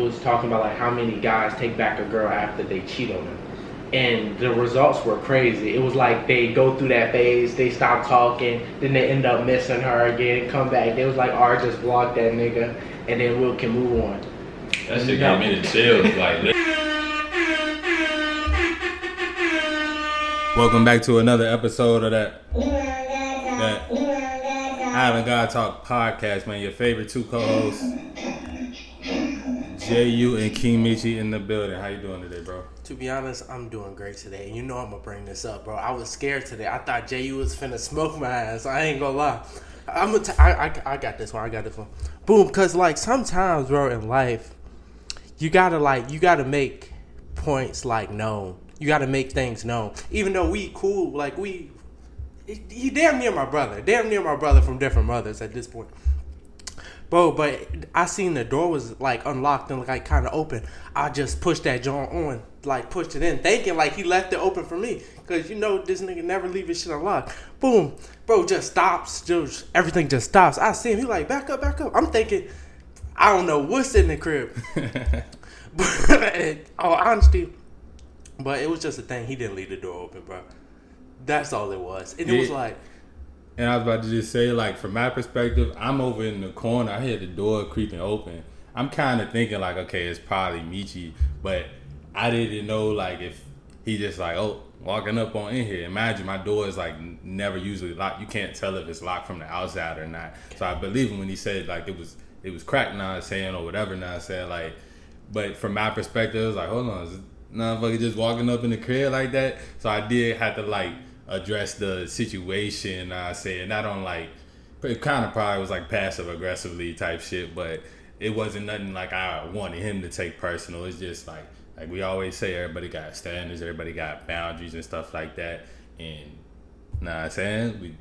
was talking about like how many guys take back a girl after they cheat on them. And the results were crazy. It was like they go through that phase, they stop talking, then they end up missing her again, come back. They was like, "Alright, just block that nigga, and then we can move on." That shit got me to chill. Like, welcome back to another episode of that Island God Talk podcast, man. Your favorite two co-hosts, J.U. and Kingmeechyyy in the building. How you doing today, bro? To be honest, I'm doing great today. And you know I'm going to bring this up, bro. I was scared today. I thought J.U. was finna smoke my ass. I ain't going to lie. I got this one. Boom. Because, like, sometimes, bro, in life, you got to make points, like, known. You got to make things known. Even though we cool, like, he damn near my brother. Damn near my brother from different mothers at this point. Bro, but I seen the door was, like, unlocked and, like, kind of open. I just pushed that joint on, like, pushed it in, thinking, like, he left it open for me. Because, you know, this nigga never leave his shit unlocked. Boom. Bro, just stops. Everything just stops. I see him. He like, back up. I'm thinking, I don't know what's in the crib. But, all honesty, but it was just a thing. He didn't leave the door open, bro. That's all it was. And it was like... And I was about to just say, like, from my perspective, I'm over in the corner. I hear the door creeping open. I'm kind of thinking, like, okay, it's probably Meechyyy. But I didn't know, like, if he just, like, walking up on in here. Imagine my door is, like, never usually locked. You can't tell if it's locked from the outside or not. So I believe him when he said, like, it was cracked, now saying, or whatever, now saying, like. But from my perspective, it was like, hold on, is this motherfucker just walking up in the crib like that? So I did have to, like, address the situation. I said not on like, it kind of probably was like passive aggressively type shit, but it wasn't nothing like I wanted him to take personal. It's just like we always say, everybody got standards, everybody got boundaries and stuff like that. And I'm saying,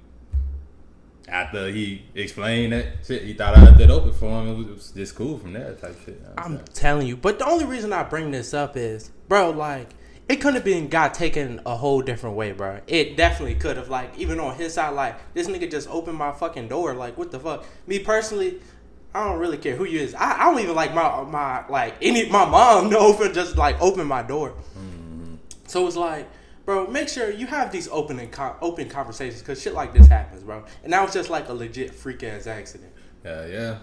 after he explained that shit, he thought I left it open for him. It was just cool from there type shit. I'm telling you, but the only reason I bring this up is, bro, like, it could have been got taken a whole different way, bro. It definitely could have. Like, even on his side, like, this nigga just opened my fucking door. Like, what the fuck? Me personally, I don't really care who you is. I don't even like my mom to open my door. Mm-hmm. So it's like, bro, make sure you have these open conversations, because shit like this happens, bro. And that was just like a legit freak ass accident. Yeah.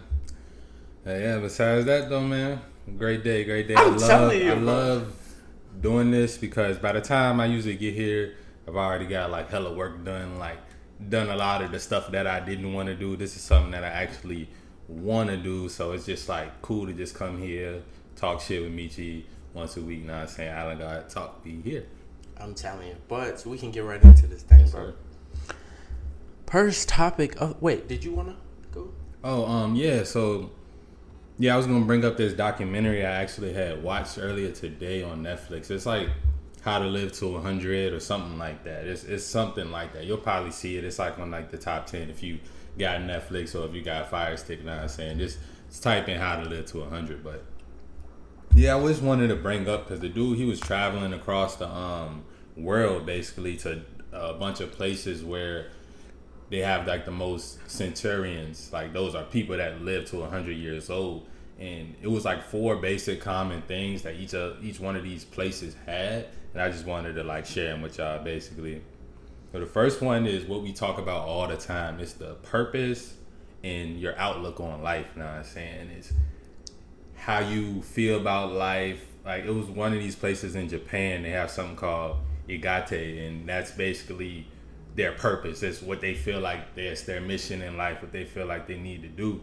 Besides that though, man, great day. I'm telling you, I love doing this because by the time I usually get here, I've already got like hella work done, like done a lot of the stuff that I didn't want to do. This is something that I actually want to do, so it's just like cool to just come here, talk shit with Meechyyy once a week. Now I'm saying Island God Talk be here. I'm telling you, but so we can get right into this thing, bro. First topic of did you wanna go? Yeah, I was gonna bring up this documentary I actually had watched earlier today on Netflix. It's like How to Live to 100 or something like that. It's something like that. You'll probably see it. It's like on like the top 10 if you got Netflix or if you got Fire Stick. Now I'm saying just type in How to Live to 100. But yeah, I always wanted to bring up because the dude, he was traveling across the world basically to a bunch of places where they have like the most centurions, like those are people that live to 100 years old, and it was like 4 basic common things that each one of these places had, and I just wanted to like share them with y'all basically. So the first one is what we talk about all the time. It's the purpose and your outlook on life. You know what I'm saying? It's how you feel about life. Like, it was one of these places in Japan, they have something called Igate, and that's basically their purpose. It's what they feel like it's their mission in life, what they feel like they need to do.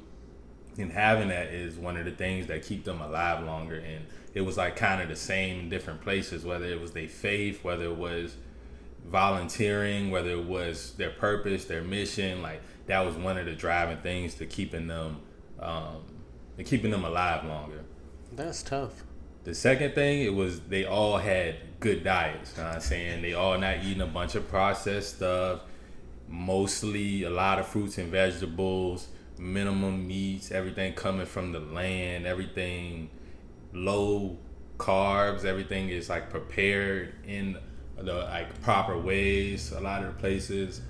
And having that is one of the things that keep them alive longer. And it was like kind of the same in different places, whether it was their faith, whether it was volunteering, whether it was their purpose, their mission. Like, that was one of the driving things to keeping them alive longer. That's tough. The second thing, it was they all had good diets. You know what I'm saying? They all not eating a bunch of processed stuff, mostly a lot of fruits and vegetables, minimum meats, everything coming from the land, everything low carbs, everything is like prepared in the like proper ways. A lot of the places,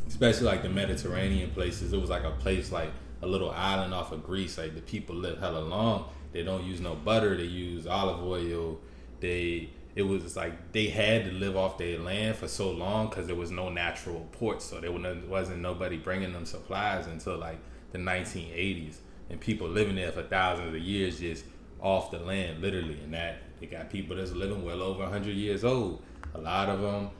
especially like the Mediterranean places, it was like a place like a little island off of Greece, like the people lived hella long. They don't use no butter. They use olive oil. It was like they had to live off their land for so long because there was no natural ports, so there wasn't nobody bringing them supplies until like the 1980s, and people living there for thousands of years just off the land, literally. And that they got people that's living well over 100 years old. A lot of them.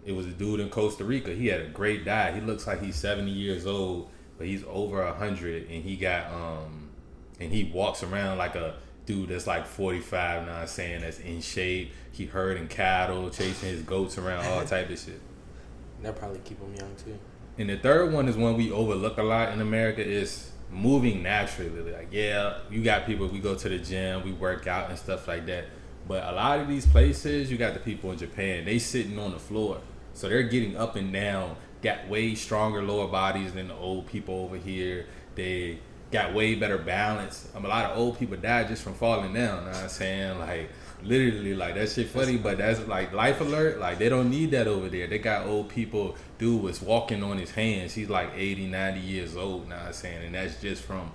It was a dude in Costa Rica. He had a great diet. He looks like he's 70 years old, but he's over 100, and he got and he walks around like a dude that's like 45, know what I'm saying, that's in shape. He herding cattle, chasing his goats around, all type of shit. That probably keep him young too. And the third one is one we overlook a lot in America, is moving naturally. Like, yeah, you got people, we go to the gym, we work out and stuff like that. But a lot of these places, you got the people in Japan, they sitting on the floor. So they're getting up and down, got way stronger lower bodies than the old people over here. They got way better balance. A lot of old people died just from falling down, know what I'm saying? Like, literally, like, that shit funny, but that's like life alert. Like, they don't need that over there. They got old people. Dude was walking on his hands. He's like 80, 90 years old, know what I'm saying? And that's just from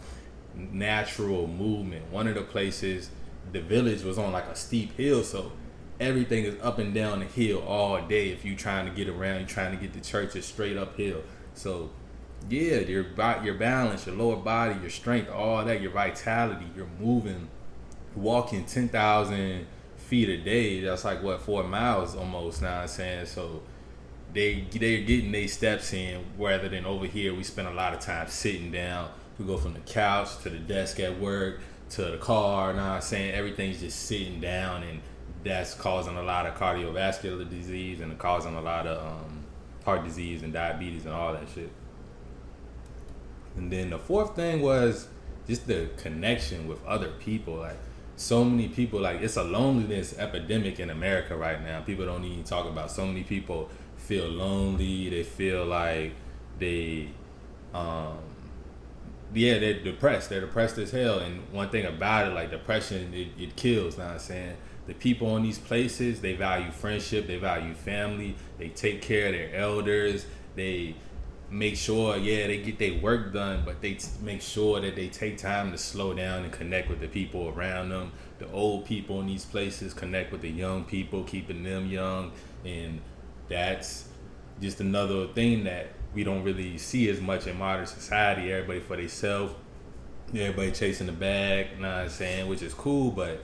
natural movement. One of the places, the village was on like a steep hill, so everything is up and down the hill all day. If you trying to get around, you trying to get to church, it's straight uphill. So yeah, your balance, your lower body, your strength, all that, your vitality, you're moving, walking 10,000 feet a day. That's like what, 4 miles almost, now I'm saying. So they're getting their steps in, rather than over here we spend a lot of time sitting down. We go from the couch to the desk at work to the car, now I'm saying, everything's just sitting down, and that's causing a lot of cardiovascular disease and causing a lot of heart disease and diabetes and all that shit. And then the fourth thing was just the connection with other people. Like, so many people, like, it's a loneliness epidemic in America right now. People don't even talk about. So many people feel lonely. They feel like they're depressed. They're depressed as hell. And one thing about it, like, depression, it kills, know what I'm saying? The people in these places, they value friendship, they value family, they take care of their elders, they make sure, they get their work done, but they make sure that they take time to slow down and connect with the people around them. The old people in these places connect with the young people, keeping them young. And that's just another thing that we don't really see as much in modern society. Everybody for themselves, everybody chasing the bag, you know what I'm saying, which is cool, but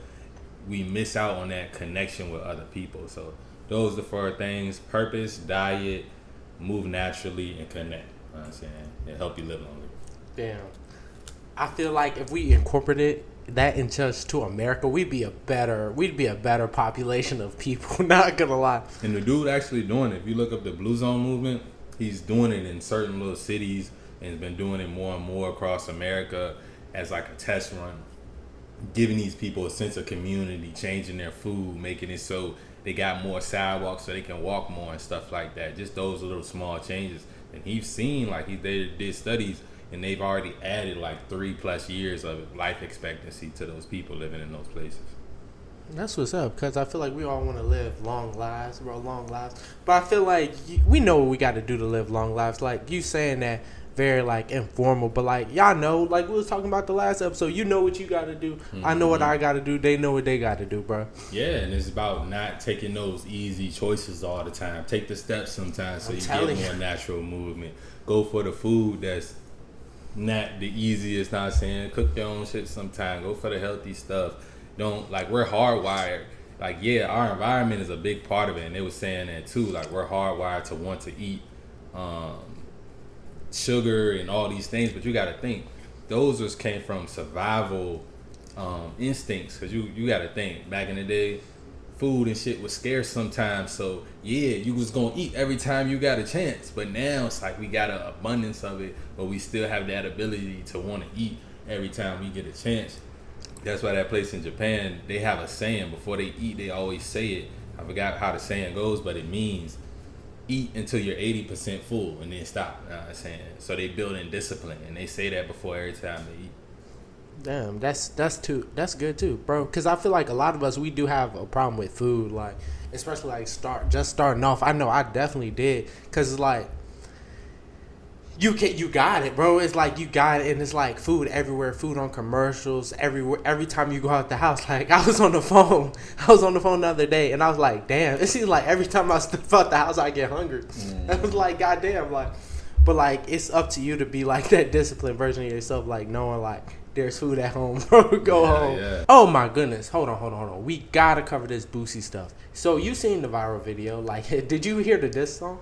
we miss out on that connection with other people. So those are the 4 things: purpose, diet, move naturally, and connect. You know what I'm saying? It help you live longer. Damn. I feel like if we incorporated that in just to America, we'd be a better population of people, not gonna lie. And the dude actually doing it. If you look up the Blue Zone movement, he's doing it in certain little cities and has been doing it more and more across America as like a test run, giving these people a sense of community, changing their food, making it so they got more sidewalks so they can walk more and stuff like that. Just those little small changes. And he's seen, like, they did studies, and they've already added like 3+ years of life expectancy to those people living in those places. That's what's up, because I feel like we all want to live long lives, bro, long lives. But I feel like we know what we got to do to live long lives. Like, you saying that very, like, informal, but, like, y'all know, like we was talking about the last episode, you know what you got to do. Mm-hmm. I know what I got to do. They know what they got to do, bro. Yeah, and it's about not taking those easy choices all the time. Take the steps sometimes so you get more natural movement. Go for the food that's not the easiest, not saying. Cook your own shit sometimes. Go for the healthy stuff. Don't, like, we're hardwired. Like, yeah, our environment is a big part of it, and they were saying that too. Like, we're hardwired to want to eat sugar and all these things, but you got to think those just came from survival instincts, because you got to think back in the day, food and shit was scarce sometimes, so yeah, you was gonna eat every time you got a chance. But now it's like we got an abundance of it, but we still have that ability to want to eat every time we get a chance. That's why that place in Japan, they have a saying before they eat, they always say it. I forgot how the saying goes, but it means eat until you're 80% full and then stop. You know what I'm saying? So they build in discipline, and they say that before every time they eat. Damn, that's good too, bro. Because I feel like a lot of us, we do have a problem with food, like, especially like starting off. I know I definitely did, because it's like, You got it, bro. It's like you got it, and it's like food everywhere, food on commercials everywhere. Every time you go out the house, like I was on the phone the other day, and I was like, damn. It seems like every time I step out the house, I get hungry. I was like, goddamn, like, but like it's up to you to be like that disciplined version of yourself, like knowing like there's food at home, bro. Go home. Yeah. Oh my goodness, hold on. We gotta cover this Boosie stuff. So you seen the viral video? Like, did you hear the diss song?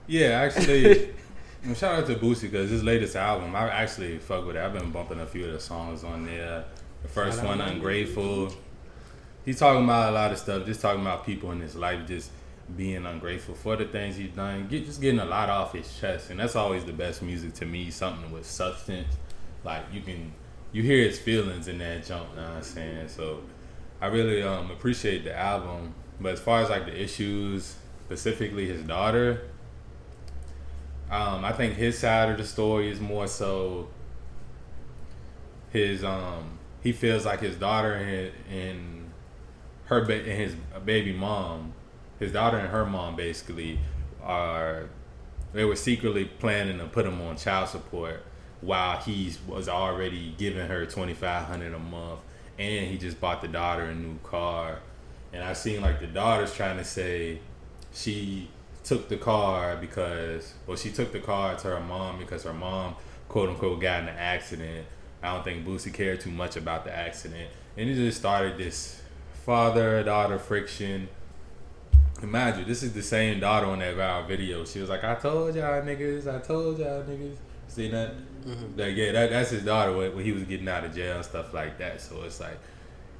Yeah, actually. Shout out to Boosie because his latest album, I actually fuck with it. I've been bumping a few of the songs on there. The first one, Ungrateful. He's talking about a lot of stuff, just talking about people in his life just being ungrateful for the things he's done, just getting a lot off his chest. And that's always the best music to me, something with substance. Like you hear his feelings in that jump, you know what I'm saying? So I really appreciate the album. But as far as like the issues, specifically his daughter, I think his side of the story is more so his he feels like his daughter and his baby mom, his daughter and her mom basically they were secretly planning to put him on child support while he was already giving her $2,500 a month, and he just bought the daughter a new car. And I've seen like the daughter's trying to say she took the car she took the car to her mom because her mom, quote unquote, got in an accident. I don't think Boosie cared too much about the accident. And it just started this father-daughter friction. Imagine, this is the same daughter on that viral video. She was like, I told y'all niggas. See that? Mm-hmm. Like, yeah, that's his daughter when he was getting out of jail and stuff like that. So it's like,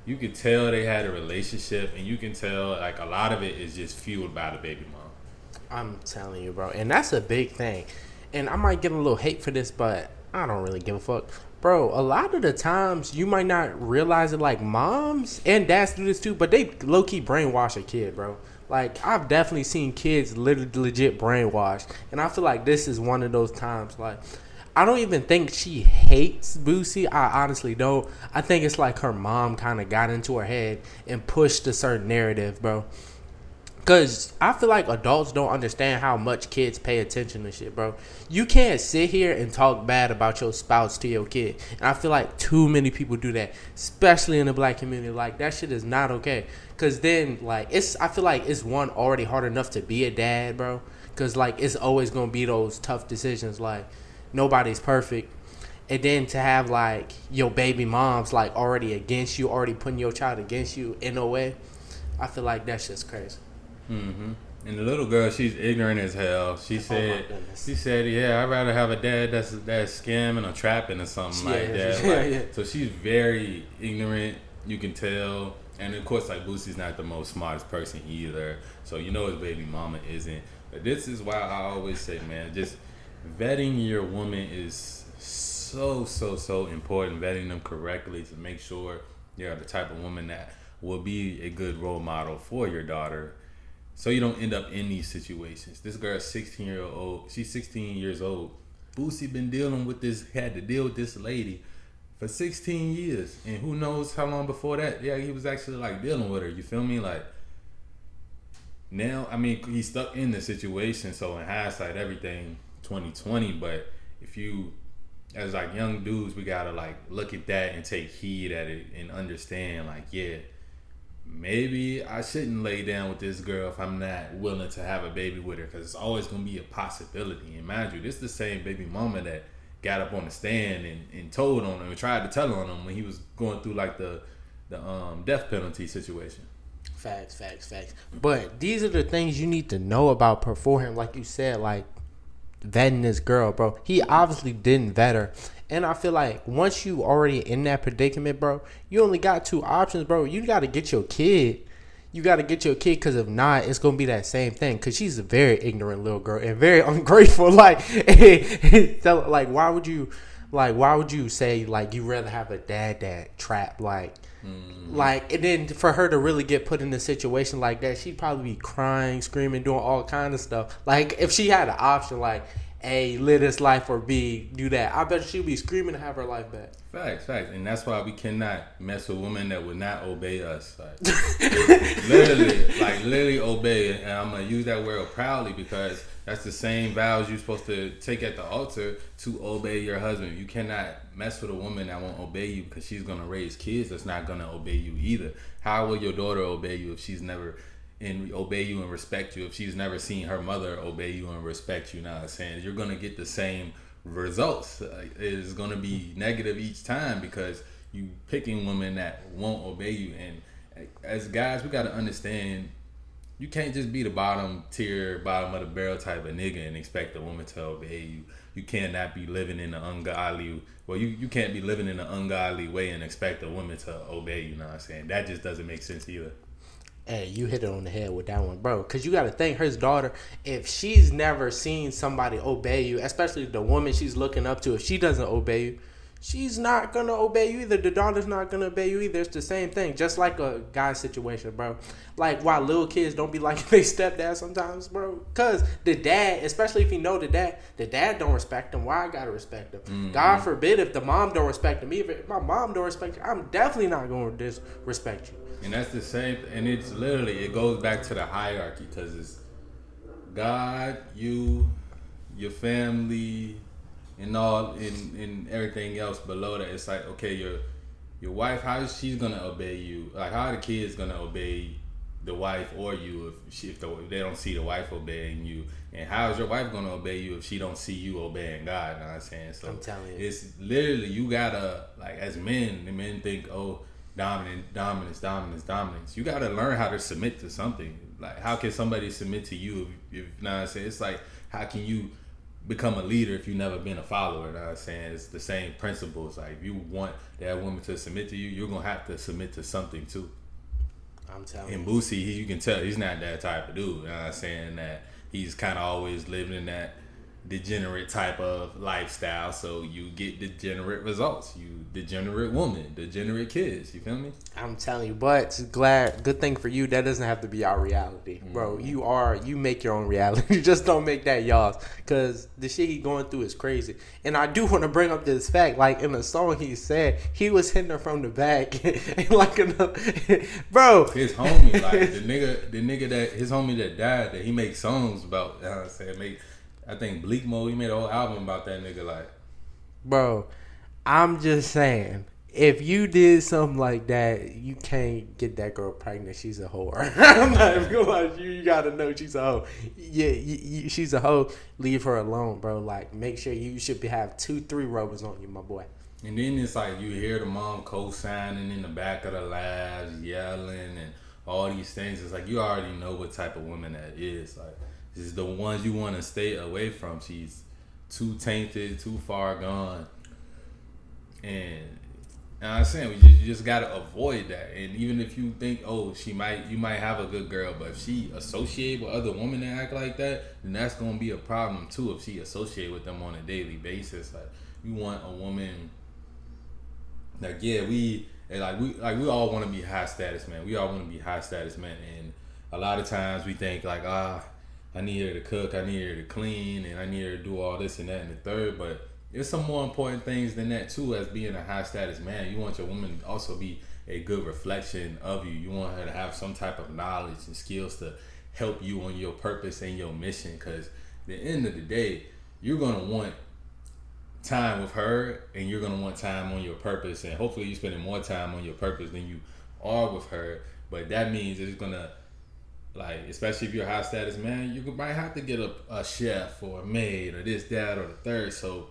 you could tell they had a relationship, and you can tell like a lot of it is just fueled by the baby mom. I'm telling you, bro. And that's a big thing. And I might get a little hate for this, but I don't really give a fuck. Bro, a lot of the times you might not realize it, like moms and dads do this too, but they low-key brainwash a kid, bro. Like, I've definitely seen kids legit brainwashed. And I feel like this is one of those times. Like, I don't even think she hates Boosie. I honestly don't. I think it's like her mom kind of got into her head and pushed a certain narrative, bro. Because I feel like adults don't understand how much kids pay attention to shit, bro. You can't sit here and talk bad about your spouse to your kid. And I feel like too many people do that, especially in the black community. Like, that shit is not okay. Because then, like, I feel like it's already hard enough to be a dad, bro. Because, like, it's always going to be those tough decisions. Like, nobody's perfect. And then to have, like, your baby mom's, like, already against you, already putting your child against you in a way, I feel like that's just crazy. Mm-hmm. And the little girl, she's ignorant as hell. She said, yeah, I'd rather have a dad that's scamming or trapping or something like that. So she's very ignorant, you can tell. And of course, like, Boosie's not the most smartest person either. So you know his baby mama isn't. But this is why I always say, man, just vetting your woman is so important. Vetting them correctly to make sure you're the type of woman that will be a good role model for your daughter. So you don't end up in these situations. This girl's 16 years old. Boosie been had to deal with this lady for 16 years. And who knows how long before that, he was actually like dealing with her. You feel me? Like, now, I mean, he's stuck in the situation. So in hindsight, everything 2020. But if you, as like young dudes, we gotta like look at that and take heed at it and understand, like, maybe I shouldn't lay down with this girl if I'm not willing to have a baby with her, because it's always going to be a possibility. And mind you, this is the same baby mama that got up on the stand and told on him and tried to tell on him when he was going through like the death penalty situation. Facts. But these are the things you need to know about beforehand. Like you said, like vetting this girl, bro. He obviously didn't vet her. And I feel like once you already in that predicament, bro, you only got two options, bro. You got to get your kid. Because if not, it's going to be that same thing. Because she's a very ignorant little girl and very ungrateful. Like, why would you say, like, you rather have a dad that trap, like, like, and then for her to really get put in a situation like that, she'd probably be crying, screaming, doing all kind of stuff. Like, if she had an option, like, A, live this life, or B, do that. I bet she'll be screaming to have her life back. Facts. And that's why we cannot mess with women that would not obey us. Literally obey. And I'm going to use that word proudly because that's the same vows you're supposed to take at the altar to obey your husband. You cannot mess with a woman that won't obey you because she's going to raise kids that's not going to obey you either. How will your daughter obey you if she's never... and obey you and respect you if she's never seen her mother obey you and respect you? Now I'm saying you're gonna get the same results. It's gonna be negative each time because you picking women that won't obey you. And as guys, we gotta understand you can't just be the bottom of the barrel type of nigga and expect a woman to obey you. You cannot be living in an ungodly you can't be living in an ungodly way and expect a woman to obey you. Know what I'm saying? That just doesn't make sense either. Hey, you hit it on the head with that one, bro. Because you got to think, his daughter, if she's never seen somebody obey you, especially the woman she's looking up to, if she doesn't obey you, she's not going to obey you either. The daughter's not going to obey you either. It's the same thing. Just like a guy situation, bro. Like, why little kids don't be like their stepdad sometimes, bro. Because the dad, especially if you know the dad don't respect him. Why I got to respect him? Mm-hmm. God forbid if the mom don't respect him. Even if my mom don't respect you, I'm definitely not going to disrespect you. And that's the same, and it's literally, it goes back to the hierarchy because it's God, you, your family, and all, and everything else below that. It's like, okay, your wife, how is she gonna obey you? Like, how are the kids gonna obey the wife or you if they don't see the wife obeying you? And how is your wife gonna obey you if she don't see you obeying God? You know what I'm saying? So I'm telling you, it's literally, you gotta, like, as men, the men think, oh, dominance. You gotta learn how to submit to something. Like, how can somebody submit to you if you know what I'm saying? It's like, how can you become a leader if you've never been a follower? You know what I'm saying? It's the same principles. Like, if you want that woman to submit to you, you're gonna have to submit to something too. I'm telling you. And Boosie, you can tell he's not that type of dude. You know what I'm saying? That he's kind of always living in that degenerate type of lifestyle, so you get degenerate results. You degenerate woman, degenerate kids. You feel me? I'm telling you, but good thing for you, that doesn't have to be our reality, bro. You make your own reality. Just don't make that y'all's, because the shit he going through is crazy. And I do want to bring up this fact, like in the song he said he was hitting her from the back, and like another, bro. His homie, like the nigga that his homie that died, that he makes songs about. You know what I'm saying? I think Bleak Mode, he made a whole album about that nigga, like. Bro, I'm just saying, if you did something like that, you can't get that girl pregnant. She's a whore. I'm like, come on, you gotta know she's a hoe. Yeah, she's a hoe. Leave her alone, bro. Like, make sure you should have 2-3 rubbers on you, my boy. And then it's like you hear the mom co-signing in the back of the labs, yelling, and all these things. It's like you already know what type of woman that is. Like, this is the ones you want to stay away from. She's too tainted, too far gone. And I'm saying, you just got to avoid that. And even if you think, oh, you might have a good girl, but if she associate with other women that act like that, then that's going to be a problem too if she associate with them on a daily basis. Like, you want a woman, like, yeah, we all want to be high status, man. We all want to be high status, man. And a lot of times we think like, I need her to cook, I need her to clean, and I need her to do all this and that and the third. But there's some more important things than that too, as being a high status man. You want your woman to also be a good reflection of you. You want her to have some type of knowledge and skills to help you on your purpose and your mission. Because at the end of the day, you're going to want time with her, and you're going to want time on your purpose. And hopefully you're spending more time on your purpose than you are with her. But that means it's going to, like, especially if you're a high status man, you might have to get a chef or a maid or this, that, or the third. So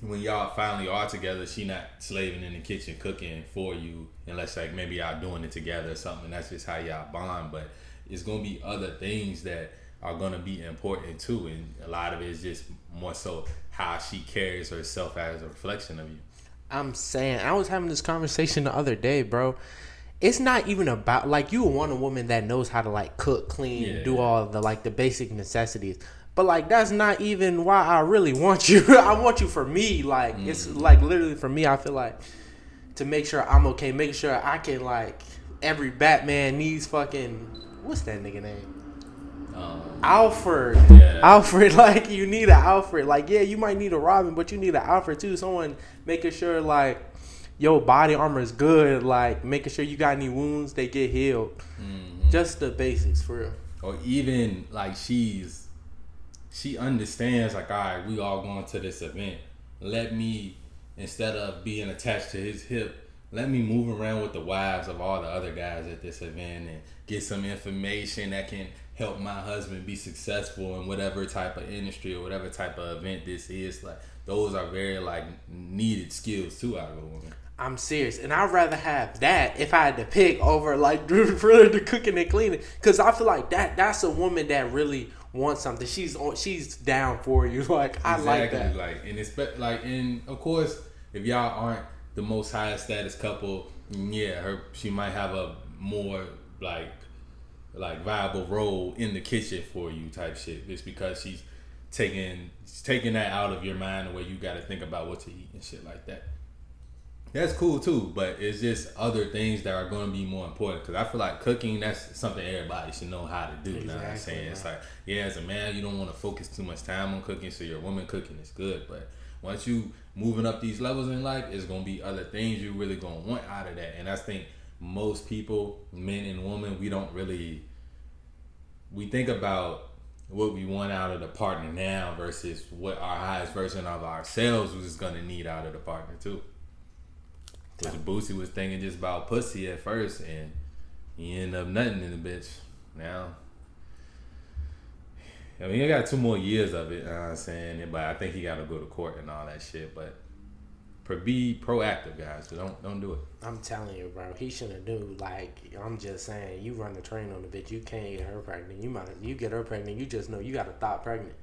when y'all finally are together, she not slaving in the kitchen cooking for you, unless like maybe y'all doing it together or something. That's just how y'all bond. But it's gonna be other things that are gonna be important too, and a lot of it is just more so how she carries herself as a reflection of you. I'm saying, I was having this conversation the other day, bro. It's not even about, like, you want a woman that knows how to, like, cook, clean, do all the, like, the basic necessities. But, like, that's not even why I really want you. I want you for me. Like, it's, like, literally for me, I feel like, to make sure I'm okay, make sure I can, like, every Batman needs fucking, what's that nigga name? Alfred. Yeah. Alfred, like, you need an Alfred. Like, yeah, you might need a Robin, but you need an Alfred, too. Someone making sure, like, your body armor is good. Like, making sure you got any wounds, they get healed. Mm-hmm. Just the basics, for real. Or even, like, she understands, like, all right, we all going to this event. Let me, instead of being attached to his hip, let me move around with the wives of all the other guys at this event and get some information that can help my husband be successful in whatever type of industry or whatever type of event this is. Like, those are very, like, needed skills too out of a woman. I'm serious, and I'd rather have that if I had to pick over, like, really the cooking and cleaning, because I feel like that's a woman that really wants something. She's down for you. Like, I like that. Like, and it's and of course, if y'all aren't the most high status couple, yeah, she might have a more like viable role in the kitchen for you type shit. It's because she's taking that out of your mind where you got to think about what to eat and shit like that. That's cool too, but it's just other things that are going to be more important, because I feel like cooking, that's something everybody should know how to do. Exactly, you know what I'm saying? Right. It's like, yeah, as a man, you don't want to focus too much time on cooking, so your woman cooking is good, but once you moving up these levels in life, it's going to be other things you really going to want out of that. And I think most people, men and women, we think about what we want out of the partner now versus what our highest version of ourselves was going to need out of the partner too. Because Boosie was thinking just about pussy at first, and he ended up nutting in the bitch. Now, I mean, he got 2 more years of it, you know what I'm saying? But I think he got to go to court and all that shit. But be proactive, guys. Don't do it. I'm telling you, bro. He shouldn't do. Like, I'm just saying, you run the train on the bitch, you can't get her pregnant. You get her pregnant, you just know you got a thought pregnant.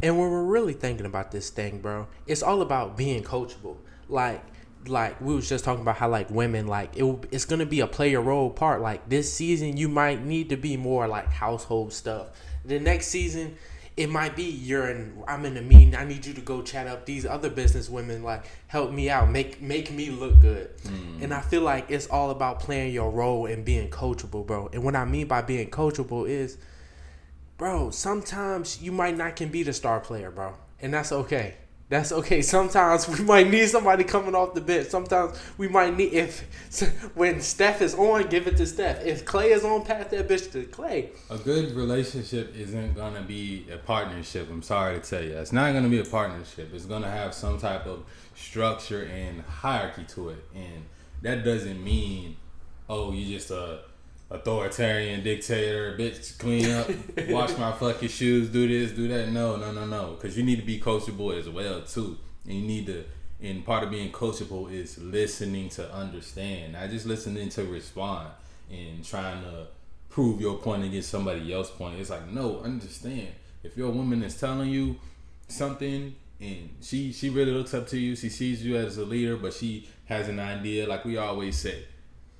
And when we're really thinking about this thing, bro, it's all about being coachable. Like we was just talking about how, like, women, like, it's gonna be a player role part. Like, this season you might need to be more like household stuff. The next season it might be I'm in a meeting, I need you to go chat up these other business women, like, help me out, make me look good. And I feel like it's all about playing your role and being coachable, bro. And what I mean by being coachable is, bro, sometimes you might not can be the star player, bro, and that's okay. That's okay. Sometimes we might need somebody coming off the bench. Sometimes we might need, when Steph is on, give it to Steph. If Clay is on, pass that bitch to Clay. A good relationship isn't going to be a partnership. I'm sorry to tell you. It's not going to be a partnership. It's going to have some type of structure and hierarchy to it. And that doesn't mean, oh, you just a authoritarian dictator, bitch, clean up, wash my fucking shoes, do this, do that. No. Because you need to be coachable as well too. And you need to, and part of being coachable is listening to understand, not just listening to respond and trying to prove your point against somebody else's point. It's like, no, understand. If your woman is telling you something and she really looks up to you, she sees you as a leader, but she has an idea, like we always say,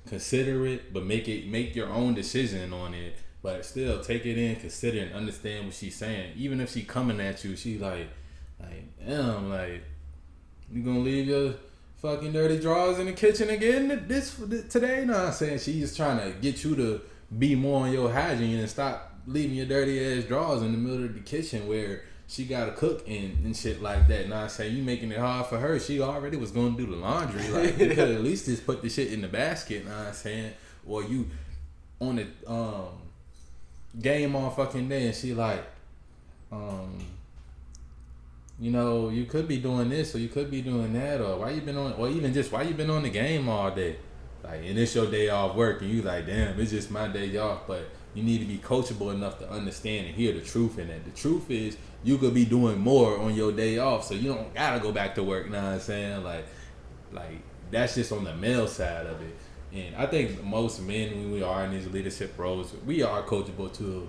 consider it, but make your own decision on it. But still, take it in, consider and understand what she's saying. Even if she coming at you, she like, damn, like, you gonna leave your fucking dirty drawers in the kitchen again today? No, I'm saying she's trying to get you to be more on your hygiene and stop leaving your dirty ass drawers in the middle of the kitchen where she gotta cook and shit like that. Now I say you making it hard for her. She already was gonna do the laundry. Like, you could at least just put the shit in the basket. Now I'm saying, or you on the game all fucking day and she like, you know, you could be doing this or you could be doing that, or why you been on the game all day? Like, and it's your day off work and you like, damn, it's just my day off. But you need to be coachable enough to understand and hear the truth in it. The truth is you could be doing more on your day off, so you don't gotta go back to work. Know what I'm saying? Like that's just on the male side of it. And I think most men, when we are in these leadership roles, we are coachable to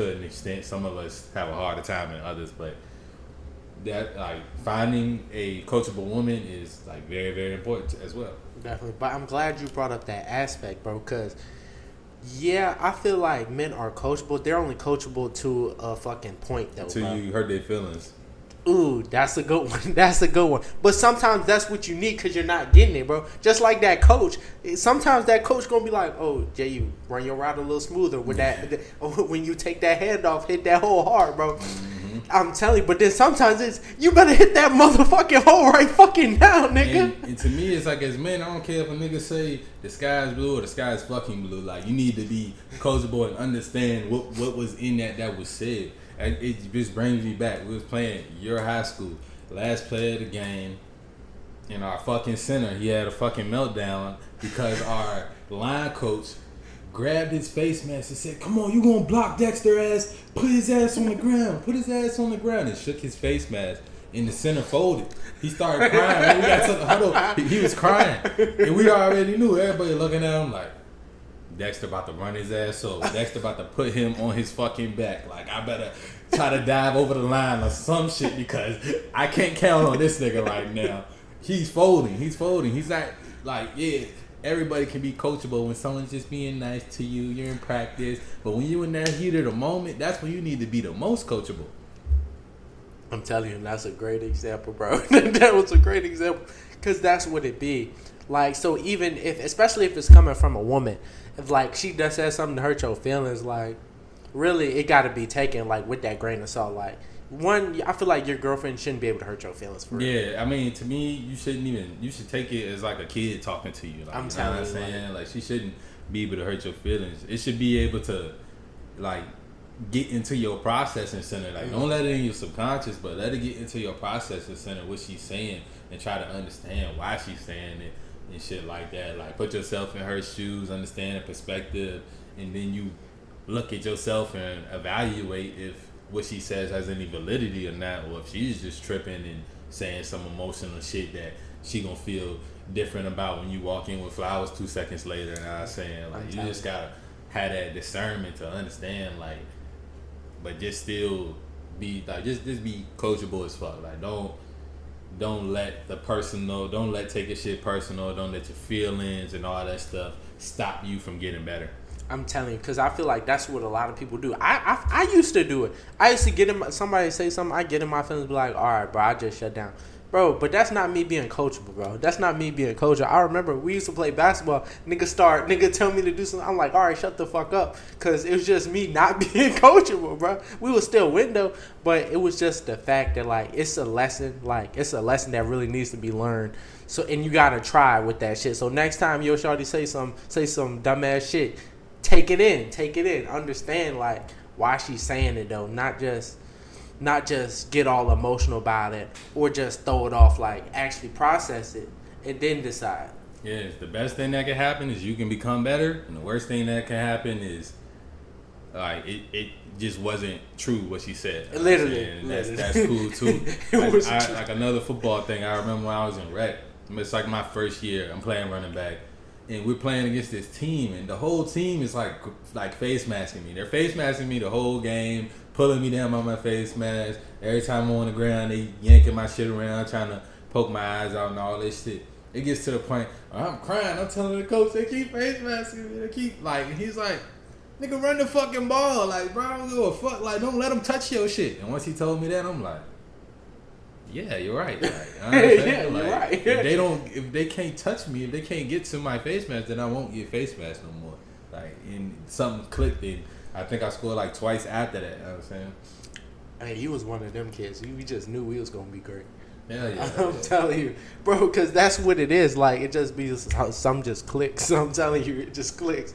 an extent. Some of us have a harder time than others, but that, like, finding a coachable woman is, like, very, very important as well. Definitely. But I'm glad you brought up that aspect, bro, because yeah, I feel like men are coachable. They're only coachable to a fucking point, though. Until you hurt their feelings. Ooh, that's a good one. That's a good one. But sometimes that's what you need because you're not getting it, bro. Just like that coach. Sometimes that coach gonna be like, "Oh, Jay, you run your route a little smoother with that. When you take that hand off, hit that hole hard, bro." Mm-hmm. I'm telling you. But then sometimes it's you better hit that motherfucking hole right fucking now, nigga. And to me, it's like as men, I don't care if a nigga say the sky's blue or the sky's fucking blue. Like you need to be coachable and understand what was in that was said. It just brings me back. We was playing your high school, last play of the game, and our fucking center, he had a fucking meltdown because our line coach grabbed his face mask and said, "Come on, you gonna block Dexter ass? Put his ass on the ground. Put his ass on the ground." And shook his face mask, and the center folded. He started crying. When we got to the huddle, he was crying, and we already knew. Everybody looking at him like, Dexter about to run his ass over. Dexter about to put him on his fucking back. Like, I better try to dive over the line or some shit because I can't count on this nigga right now. He's folding. He's not like, yeah, everybody can be coachable when someone's just being nice to you. You're in practice. But when you're in that heat of the moment, that's when you need to be the most coachable. I'm telling you, that's a great example, bro. That was a great example because that's what it be. Like, so even if, especially if it's coming from a woman, if like she does say something to hurt your feelings, like really it got to be taken like with that grain of salt. Like one, I feel like your girlfriend shouldn't be able to hurt your feelings for real. Yeah, I mean to me, you should take it as like a kid talking to you. Like, I'm telling you, what I'm saying, like she shouldn't be able to hurt your feelings. It should be able to like get into your processing center. Like don't let it in your subconscious, but let it get into your processing center what she's saying and try to understand why she's saying it. And shit like that. Like put yourself in her shoes, understand the perspective, and then you look at yourself and evaluate if what she says has any validity or not, or if she's just tripping and saying some emotional shit that she gonna feel different about when you walk in with flowers 2 seconds later. And I was saying like you just gotta have that discernment to understand, like, but just still be like just be coachable as fuck. Like don't let the personal, don't let taking shit personal, don't let your feelings and all that stuff stop you from getting better. I'm telling you, because I feel like that's what a lot of people do. I used to do it. I used to get in somebody say something, I get in my feelings, be like, all right, bro, I just shut down. Bro, but that's not me being coachable, bro. That's not me being coachable. I remember we used to play basketball. Nigga tell me to do something. I'm like, all right, shut the fuck up. Because it was just me not being coachable, bro. We were still window, but it was just the fact that, like, it's a lesson. Like, it's a lesson that really needs to be learned. So, and you got to try with that shit. So next time your shawty say some dumbass shit, take it in. Understand, like, why she's saying it, though. Not just get all emotional about it or just throw it off. Like, actually process it and then decide. Yeah, the best thing that can happen is you can become better, and the worst thing that can happen is like it just wasn't true what she said. Literally, and that's cool too. Like another football thing. I remember when I was in rec. It's like my first year. I'm playing running back, and we're playing against this team, and the whole team is like face masking me. They're face masking me the whole game, pulling me down by my face mask. Every time I'm on the ground, they yanking my shit around, trying to poke my eyes out and all this shit. It gets to the point where I'm crying. I'm telling the coach, they keep face masking me. They keep, like, and he's like, nigga, run the fucking ball. Like, bro, I don't give a fuck. Like, don't let them touch your shit. And once he told me that, I'm like, yeah, you're right. Like, yeah, like, you're right. If they can't touch me, if they can't get to my face mask, then I won't get face mask no more. Like, and something clicked, and I think I scored like twice after that. You know what I'm saying? Hey, he was one of them kids. We just knew we was gonna be great. Hell yeah. I'm telling you, bro, because that's what it is. Like, it just be some just clicks. I'm telling you, it just clicks.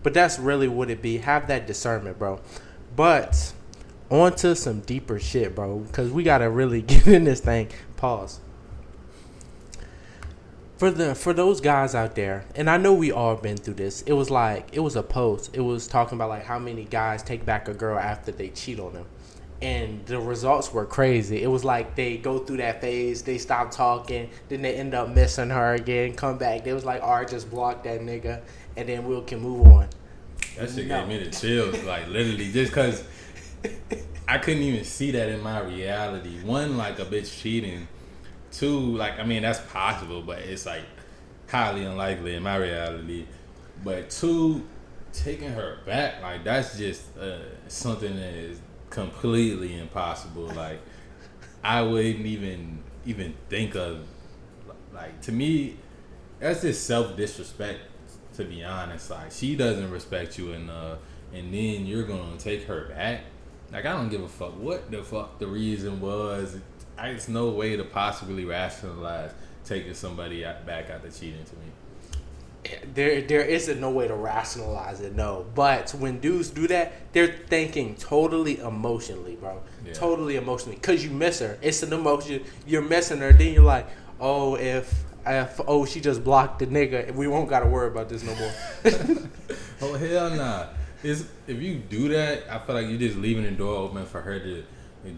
But that's really what it be. Have that discernment, bro. But on to some deeper shit, bro, because we gotta really get in this thing. Pause. For those guys out there, and I know we all been through this. It was a post. It was talking about like how many guys take back a girl after they cheat on them. And the results were crazy. It was like they go through that phase, they stop talking, then they end up missing her again, come back. They was like, all right, just block that nigga, and then we can move on. That shit gave me the chills, like literally, just because I couldn't even see that in my reality. One, like a bitch cheating. Two, like, I mean, that's possible, but it's like highly unlikely in my reality. But two, taking her back, like that's just something that is completely impossible. Like, I wouldn't even think of, like, to me, that's just self disrespect. To be honest, like, she doesn't respect you enough, and then you're gonna take her back. Like, I don't give a fuck what the fuck the reason was. It's no way to possibly rationalize taking somebody back after cheating to me. There isn't no way to rationalize it, no. But when dudes do that, they're thinking totally emotionally, bro. Yeah. Totally emotionally. Because you miss her. It's an emotion. You're missing her. Then you're like, oh, if she just blocked the nigga, we won't got to worry about this no more. Oh, hell nah. If you do that, I feel like you're just leaving the door open for her to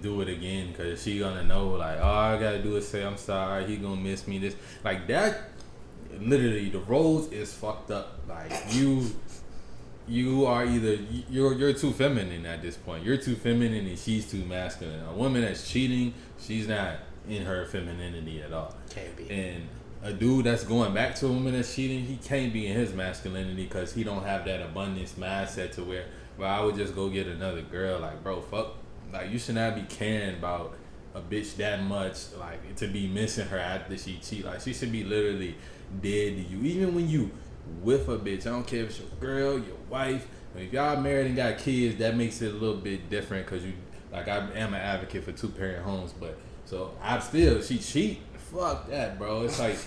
do it again, because she gonna know, like, all I gotta do is say I'm sorry, he gonna miss me, this, like, that. Literally, the roles is fucked up. Like, you are either you're too feminine at this point. You're too feminine and she's too masculine. A woman that's cheating, she's not in her femininity at all. Can't be. And a dude that's going back to a woman that's cheating, he can't be in his masculinity because he don't have that abundance mindset to where, well, I would just go get another girl. Like, bro, fuck. Like, you should not be caring about a bitch that much, like, to be missing her after she cheat. Like, she should be literally dead to you. Even when you with a bitch, I don't care if it's your girl, your wife. I mean, if y'all married and got kids, that makes it a little bit different, because you, like, I am an advocate for 2-parent homes, but so she cheat. Fuck that, bro. It's like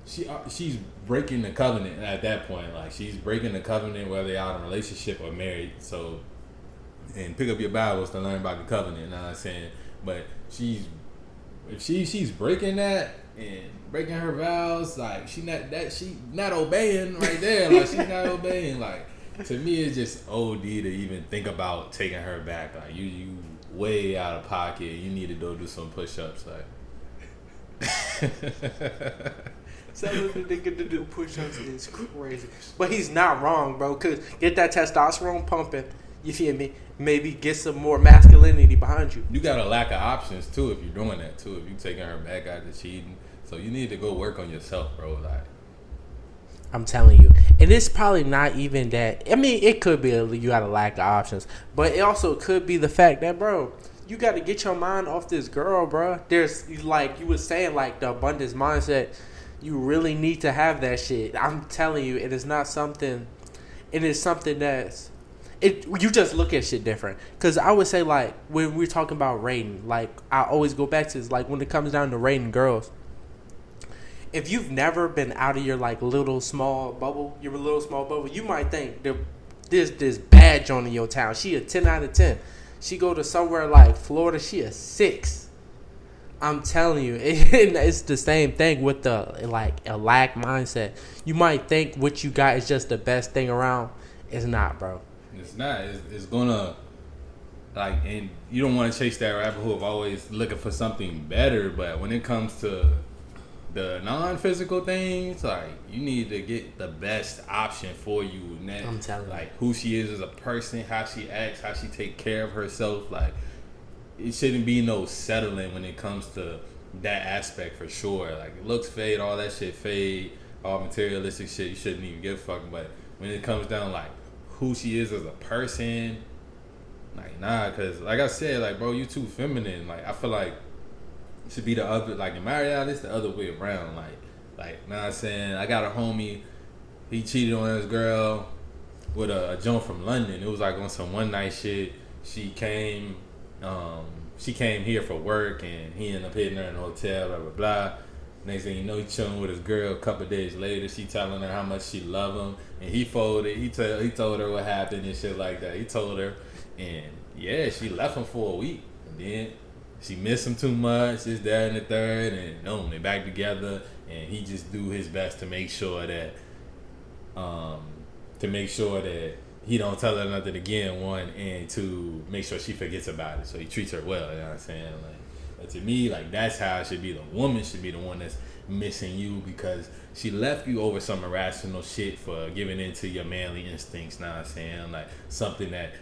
she's breaking the covenant at that point. Like, she's breaking the covenant whether they're out in a relationship or married. So, and pick up your Bibles to learn about the covenant. You know what I'm saying? But if she's breaking that and breaking her vows, like, she not obeying right there. Like, she's not obeying. Like, to me, it's just OD to even think about taking her back. Like, you way out of pocket. You need to go do some push-ups. Like, telling the nigga to do push-ups is crazy. But he's not wrong, bro, because get that testosterone pumping, you feel me? Maybe get some more masculinity behind you. You got a lack of options, too, if you're doing that, too. If you're taking her back after cheating. So you need to go work on yourself, bro. Like, I'm telling you. And it's probably not even that. I mean, it could be you got a lack of options. But it also could be the fact that, bro, you got to get your mind off this girl, bro. There's, like you were saying, like, the abundance mindset. You really need to have that shit. I'm telling you, it is not something. It is something that's. You just look at shit different. Because I would say, like, when we're talking about rating, like, I always go back to this, like, when it comes down to rating girls. If you've never been out of your, like, little small bubble, you might think there's this bad joint in your town. She a 10 out of 10. She go to somewhere like Florida, she a 6. I'm telling you, it's the same thing with the, like, a lack mindset. You might think what you got is just the best thing around. It's not, bro. It's not. It's gonna, like, and you don't want to chase that rabbit hole of always looking for something better. But when it comes to the non-physical things, like, you need to get the best option for you. And that, I'm telling you, like, who she is as a person, how she acts, how she take care of herself. Like, it shouldn't be no settling when it comes to that aspect, for sure. Like, looks fade, all that shit fade, all materialistic shit, you shouldn't even give a fuck. But when it comes down, like, who she is as a person, like, nah, because, like I said, like, bro, you too feminine. Like, I feel like it should be the other, like, in Marriott, it's the other way around. Like, know what I'm saying? I got a homie, he cheated on his girl with a joint from London. It was like on some one night shit. She came here for work, and he ended up hitting her in a hotel, blah, blah, blah. Next thing you know, he chilling with his girl. A couple days later, she telling her how much she love him, and he folded. He told her what happened and shit like that. He told her, and yeah, she left him for a week. And then she missed him too much, this, that, and the third, and boom, they back together. And he just do his best to make sure that, he don't tell her nothing again, one, and to make sure she forgets about it. So he treats her well, you know what I'm saying? Like, but to me, like, that's how it should be. The woman should be the one that's missing you, because she left you over some irrational shit for giving into your manly instincts, you know what I'm saying? Like, something that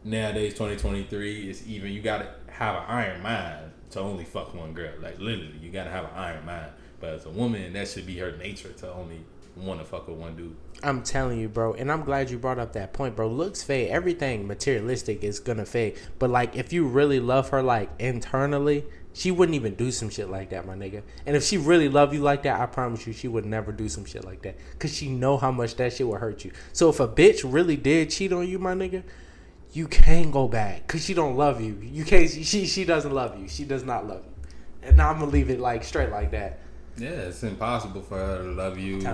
nowadays, 2023, is even, you gotta have an iron mind to only fuck one girl. Like, literally, you gotta have an iron mind. But as a woman, that should be her nature, to only want to fuck with one dude. I'm telling you, bro, and I'm glad you brought up that point, bro. Looks fade. Everything materialistic is gonna fade. But, like, if you really love her, like, internally, she wouldn't even do some shit like that, my nigga. And if she really loved you like that, I promise you, she would never do some shit like that. Because she know how much that shit would hurt you. So if a bitch really did cheat on you, my nigga, you can't go back. Because she don't love you. You can't. She doesn't love you. She does not love you. And now I'm going to leave it like straight like that. Yeah, it's impossible for her to love you.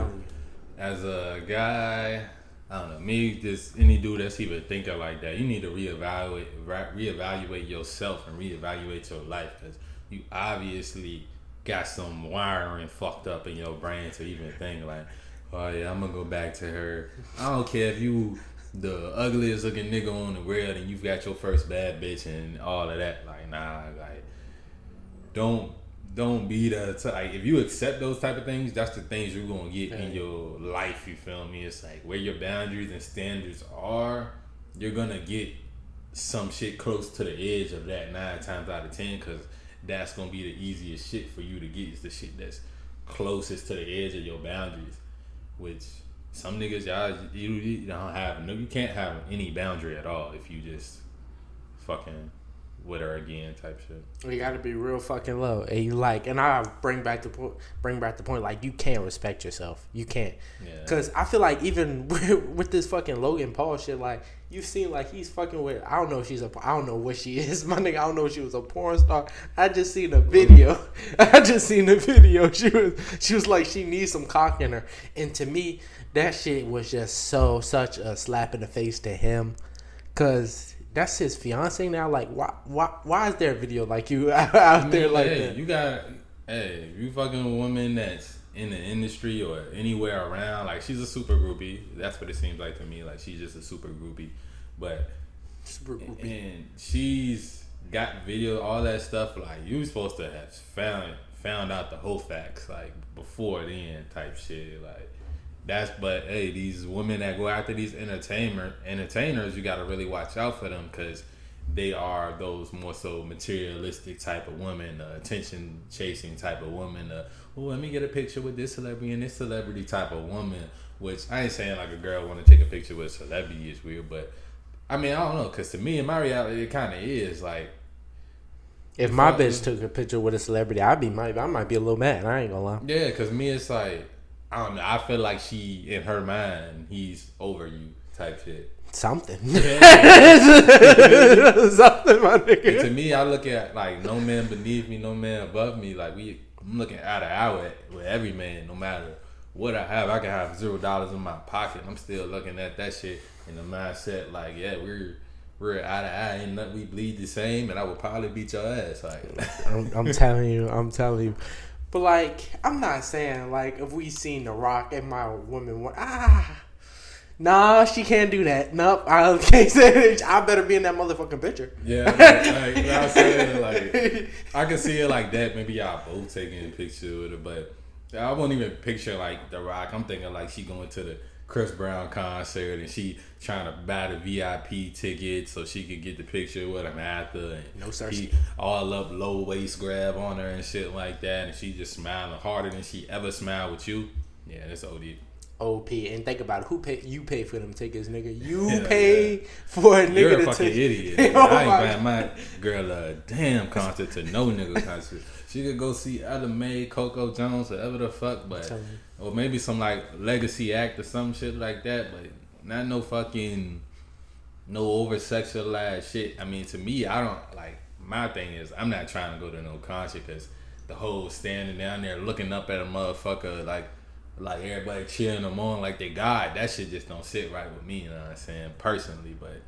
As a guy, I don't know, me, just any dude that's even thinking like that, you need to reevaluate yourself and reevaluate your life, because you obviously got some wiring fucked up in your brain to even think like, oh yeah, I'm gonna go back to her. I don't care if you the ugliest looking nigga on the world and you've got your first bad bitch and all of that. Like, nah, like, don't be like, if you accept those type of things, that's the things you're gonna get in your life. You feel me? It's like where your boundaries and standards are, you're gonna get some shit close to the edge of that 9 times out of 10, because that's gonna be the easiest shit for you to get. Is the shit that's closest to the edge of your boundaries, which some niggas, you don't have, no, you can't have any boundary at all if you just fucking with her again type shit. You gotta be real fucking low, and you like, and I bring back the point, like, you can't respect yourself. You can't, because I feel like even with this fucking Logan Paul shit, like, you seem like he's fucking with, I don't know what she is, my nigga. I don't know if she was a porn star. I just seen a video. She was like, she needs some cock in her, and to me, that shit was just such a slap in the face to him, because that's his fiance now. Like, why is there a video like you out there like that? You fucking a woman that's in the industry or anywhere around, like, she's a super groupie. That's what it seems like to me. Like, she's just a super groupie. But and she's got video, all that stuff. Like, you supposed to have found out the whole facts, like, before then type shit. Like, but hey, these women that go after these entertainers, you got to really watch out for them, because they are those more so materialistic type of women, attention chasing type of woman. Let me get a picture with this celebrity and this celebrity type of woman. Which, I ain't saying like a girl want to take a picture with a celebrity is weird, but I mean, I don't know, because to me, in my reality, it kind of is like, if my bitch took a picture with a celebrity, I might be a little mad. I ain't gonna lie. Yeah, because me, it's like, I don't know. I feel like she, in her mind, he's over you type shit. Something. Yeah. Something, my nigga. And to me, I look at, like, no man beneath me, no man above me. Like, I'm looking eye to eye with every man, no matter what I have. I can have $0 in my pocket. I'm still looking at that shit in the mindset, like, yeah, we're eye to eye. Ain't nothing, we bleed the same, and I would probably beat your ass. Like, I'm telling you. But, like, I'm not saying, like, if we seen The Rock and my woman nah, she can't do that. Nope, I can't say it. I better be in that motherfucking picture. Yeah, like I'm saying, like, I can see it like that. Maybe y'all both taking a picture with her, but I won't even picture, like, The Rock. I'm thinking, like, she going to the Chris Brown concert and she trying to buy the VIP ticket so she could get the picture with him after, and no sir, he all up low waist grab on her and shit like that, and she just smiling harder than she ever smiled with you. Yeah, that's OD. OP. And think about it, you pay for them tickets, nigga. You pay for a nigga. You're a fucking idiot. I ain't buying my girl a damn concert to no nigga concert. She could go see Ella May, Coco Jones, whatever the fuck, but or maybe some like legacy act or some shit like that, but not no fucking over sexualized shit. I mean, to me, I don't like. My thing is, I'm not trying to go to no concert because the whole standing down there looking up at a motherfucker like everybody cheering them on like they God. That shit just don't sit right with me. You know what I'm saying? Personally, but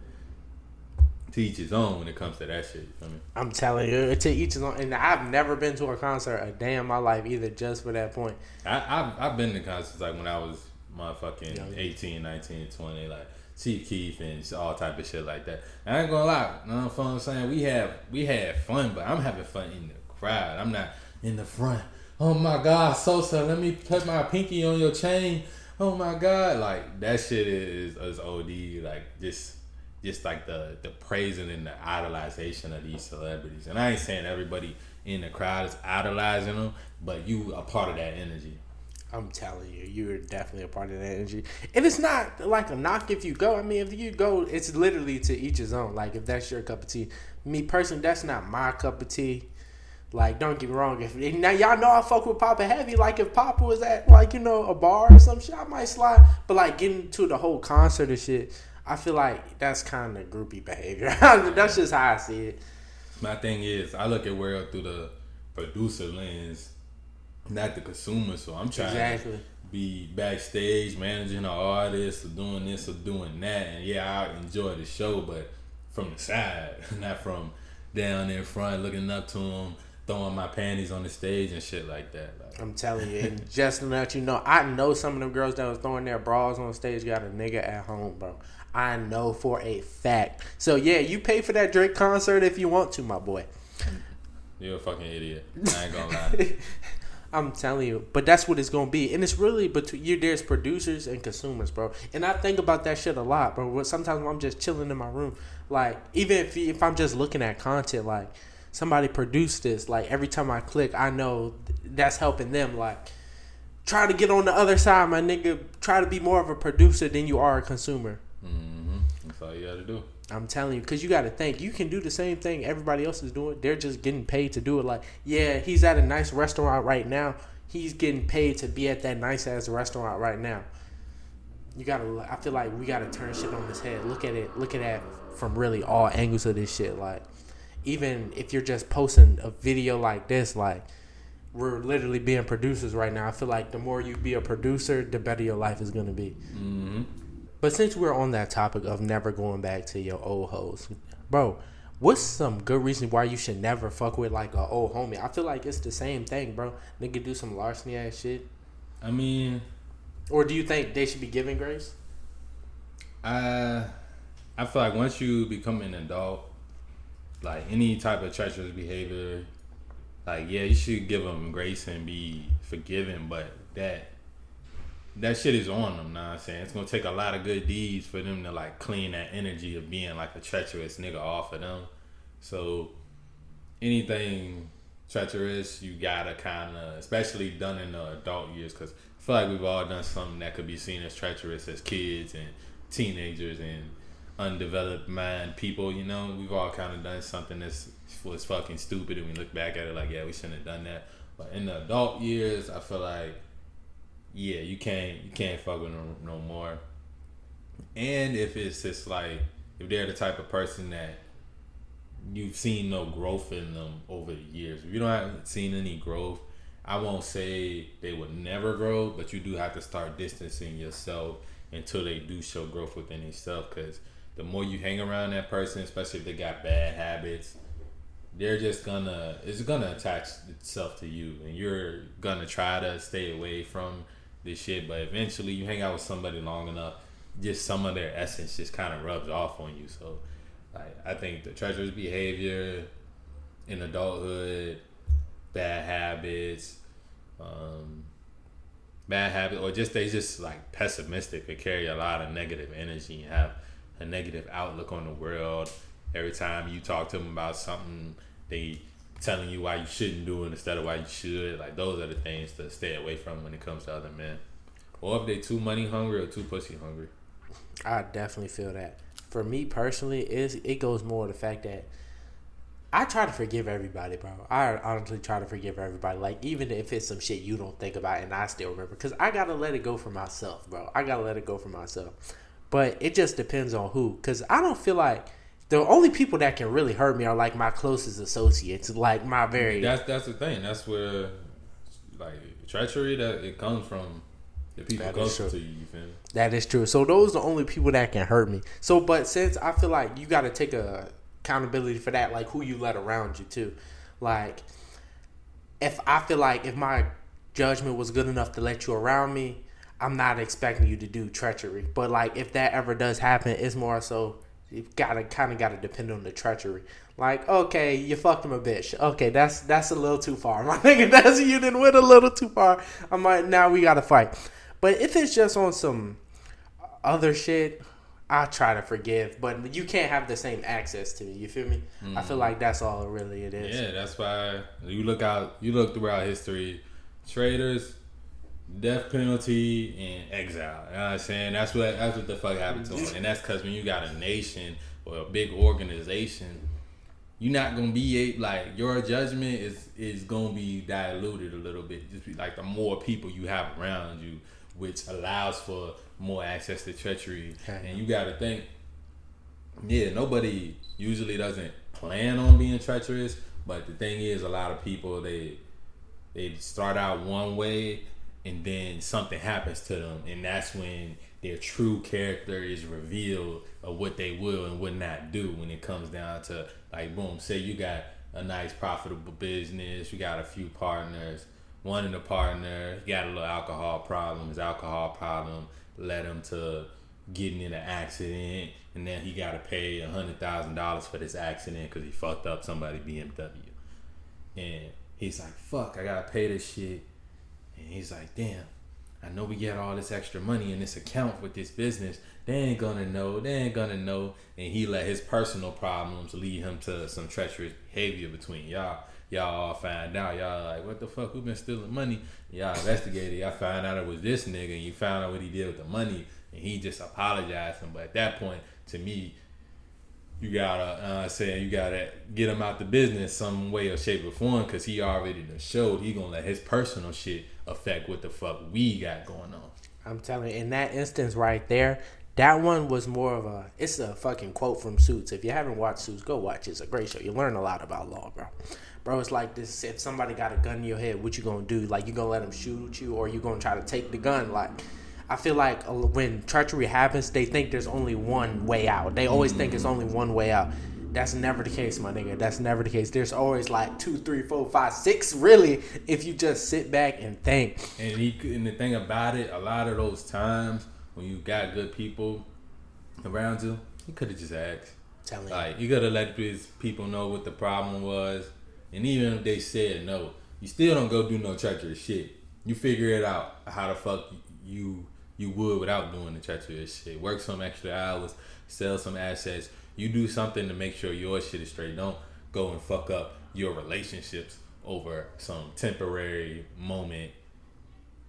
to each his own when it comes to that shit. I mean, I'm telling you, to each his own. And I've never been to a concert a day in my life either, just for that point. I've been to concerts like when I was motherfucking 18, 19, 20, like Chief Keef and all type of shit like that. I ain't gonna lie, you know what I'm saying? We had fun, but I'm having fun in the crowd. I'm not in the front. Oh my God, Sosa, let me put my pinky on your chain. Oh my God, like that shit is OD. Like just like the praising and the idolization of these celebrities. And I ain't saying everybody in the crowd is idolizing them, but you a part of that energy. I'm telling you, you're definitely a part of that energy. And it's not like a knock if you go. I mean, if you go, it's literally to each his own. Like, if that's your cup of tea. Me personally, that's not my cup of tea. Like, don't get me wrong. If now y'all know I fuck with Papa heavy. Like, if Papa was at like a bar or some shit, I might slide. But like getting to the whole concert and shit, I feel like that's kind of groupie behavior. That's just how I see it. My thing is, I look at world through the producer lens, not the consumer. So I'm trying to be backstage managing an artist or doing this or doing that, and yeah, I enjoy the show, but from the side, not from down in front looking up to them, throwing my panties on the stage and shit like that. Like, I'm telling you, and just to let you know, I know some of them girls that was throwing their bras on stage got a nigga at home, bro. I know for a fact. So yeah, you pay for that Drake concert if you want to, my boy. You're a fucking idiot. I ain't gonna lie. I'm telling you, but that's what it's gonna be, and it's really between there's producers and consumers, bro. And I think about that shit a lot, bro. Sometimes when I'm just chilling in my room, like even if I'm just looking at content, like somebody produced this, like every time I click, I know that's helping them. Like try to get on the other side, my nigga. Try to be more of a producer than you are a consumer. Mm-hmm. That's all you gotta do. I'm telling you, because you got to think, you can do the same thing everybody else is doing. They're just getting paid to do it. Like, yeah, he's at a nice restaurant right now. He's getting paid to be at that nice-ass restaurant right now. I feel like we got to turn shit on his head. Look at it from really all angles of this shit. Like, even if you're just posting a video like this, like, we're literally being producers right now. I feel like the more you be a producer, the better your life is going to be. Mm-hmm. But since we're on that topic of never going back to your old hoes, bro, what's some good reason why you should never fuck with like an old homie? I feel like it's the same thing, bro. Nigga do some larceny ass shit. I mean, or do you think they should be giving grace? I feel like once you become an adult, like any type of treacherous behavior, like yeah, you should give them grace and be forgiven, but that shit is on them, know what I'm saying? It's gonna take a lot of good deeds for them to like clean that energy of being like a treacherous nigga off of them. So anything treacherous, you gotta kinda, especially done in the adult years, because I feel like we've all done something that could be seen as treacherous as kids and teenagers and undeveloped mind people, you know? We've all kind of done something that was fucking stupid, and we look back at it like, yeah, we shouldn't have done that. But in the adult years, I feel like yeah, you can't fuck with them no more. And if it's just like, if they're the type of person that you've seen no growth in them over the years, if you don't have seen any growth, I won't say they would never grow, but you do have to start distancing yourself until they do show growth within themselves. Because the more you hang around that person, especially if they got bad habits, it's gonna attach itself to you, and you're gonna try to stay away from this shit, but eventually you hang out with somebody long enough, just some of their essence just kind of rubs off on you. So like, I think the treacherous behavior in adulthood, bad habits, or just they just like pessimistic, they carry a lot of negative energy and have a negative outlook on the world. Every time you talk to them about something, they telling you why you shouldn't do it instead of why you should. Like, those are the things to stay away from when it comes to other men. Or if they too money hungry or too pussy hungry. I definitely feel that. For me personally, it goes more to the fact that I try to forgive everybody, bro. I honestly try to forgive everybody. Like, even if it's some shit you don't think about and I still remember. Because I got to let it go for myself, bro. But it just depends on who. Because I don't feel like the only people that can really hurt me are like my closest associates, like my very. That's the thing. That's where like treachery that it comes from the people closest to you. You feel me? That is true. So those are the only people that can hurt me. So, but since I feel like you got to take accountability for that, like who you let around you too. Like, if I feel like if my judgment was good enough to let you around me, I'm not expecting you to do treachery. But like, if that ever does happen, it's more so. You gotta depend on the treachery. Like, okay, you fucked him a bitch. Okay, that's a little too far. My nigga, you didn't went a little too far. Now we gotta fight. But if it's just on some other shit, I try to forgive. But you can't have the same access to me. You feel me? I feel like that's all really it is. Yeah, that's why you look throughout history, traitors, death penalty, and exile. You know what I'm saying? That's what the fuck happened to them. And that's because when you got a nation or a big organization, you're not gonna be like your judgment is gonna be diluted a little bit. Just be like the more people you have around you, which allows for more access to treachery. And you gotta think, nobody usually doesn't plan on being treacherous, but the thing is, a lot of people they start out one way and then something happens to them, and that's when their true character is revealed of what they will and would not do when it comes down to, like, boom, say you got a nice profitable business, you got a few partners, one of the partner got a little alcohol problem, his alcohol problem led him to getting in an accident, and then he got to pay $100,000 for this accident because he fucked up somebody's BMW. And he's like, fuck, I gotta pay this shit. And he's like, damn, I know we get all this extra money in this account with this business. They ain't gonna know. And he let his personal problems lead him to some treacherous behavior between y'all. Y'all all find out. Y'all like, what the fuck? Who been stealing money? Y'all investigated. Y'all found out it was this nigga. And you found out what he did with the money. And he just apologized him. But at that point, to me, you gotta you gotta get him out the business some way or shape or form, because he already done showed he gonna let his personal shit affect what the fuck we got going on. I'm telling you, in that instance right there, that one was more of it's a fucking quote from Suits. If you haven't watched Suits, go watch it. It's a great show. You learn a lot about law, bro. Bro, it's like this: if somebody got a gun in your head, what you gonna do? Like, you gonna let them shoot you, or you gonna try to take the gun? Like, I feel like when treachery happens, they think there's only one way out. They always think it's only one way out. That's never the case, my nigga. That's never the case. There's always like 2, 3, 4, 5, 6, really, if you just sit back and think. And the thing about it, a lot of those times when you got good people around you, he could have just asked. Like, you could have let these people know what the problem was. And even if they said no, you still don't go do no treacherous shit. You figure it out how the fuck you would without doing the treacherous shit. Work some extra hours, sell some assets. You do something to make sure your shit is straight. Don't go and fuck up your relationships over some temporary moment,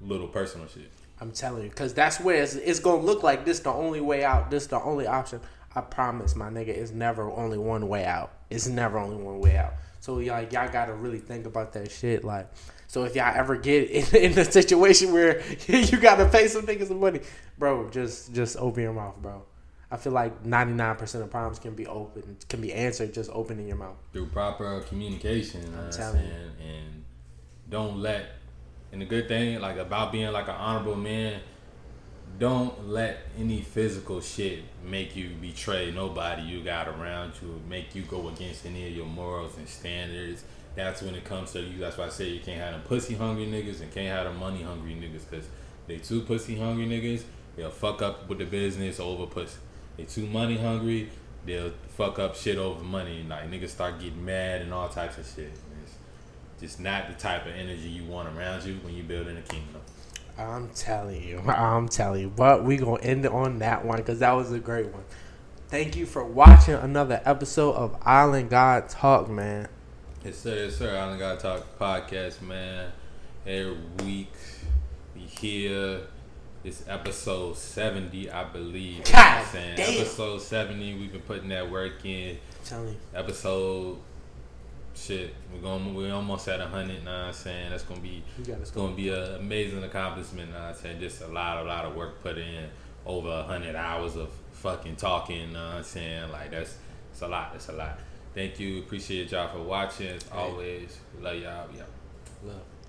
little personal shit. I'm telling you, because that's where it's going to look like this the only way out. This the only option. I promise, my nigga, it's never only one way out. It's never only one way out. So y'all got to really think about that shit. Like, so if y'all ever get in a situation where you got to pay some niggas some money, bro, just open your mouth, bro. I feel like 99% of problems can be answered just opening your mouth. Through proper communication, I'm telling you. And don't let, and the good thing, like, about being like an honorable man, don't let any physical shit make you betray nobody you got around you, make you go against any of your morals and standards. That's when it comes to you. That's why I say you can't have them pussy hungry niggas and can't have them money hungry niggas, because they too pussy hungry niggas, they'll fuck up with the business over pussy. They too money hungry, they'll fuck up shit over money. Like, niggas start getting mad and all types of shit. It's just not the type of energy you want around you when you're building a kingdom. I'm telling you. But we gonna end it on that one, because that was a great one. Thank you for watching another episode of Island God Talk, man. Yes, sir. Island God Talk podcast, man. Every week we here. It's episode 70, I believe. God damn. Episode 70, we've been putting that work in. I'm telling you. Episode shit, we're almost at 100. Know what I'm saying? That's gonna be an amazing accomplishment. Know what I'm saying? Just a lot of work put in, over 100 hours of fucking talking. Know what I'm saying? Like, it's a lot. Thank you. Appreciate y'all for watching. As always, love y'all. Yeah. Love.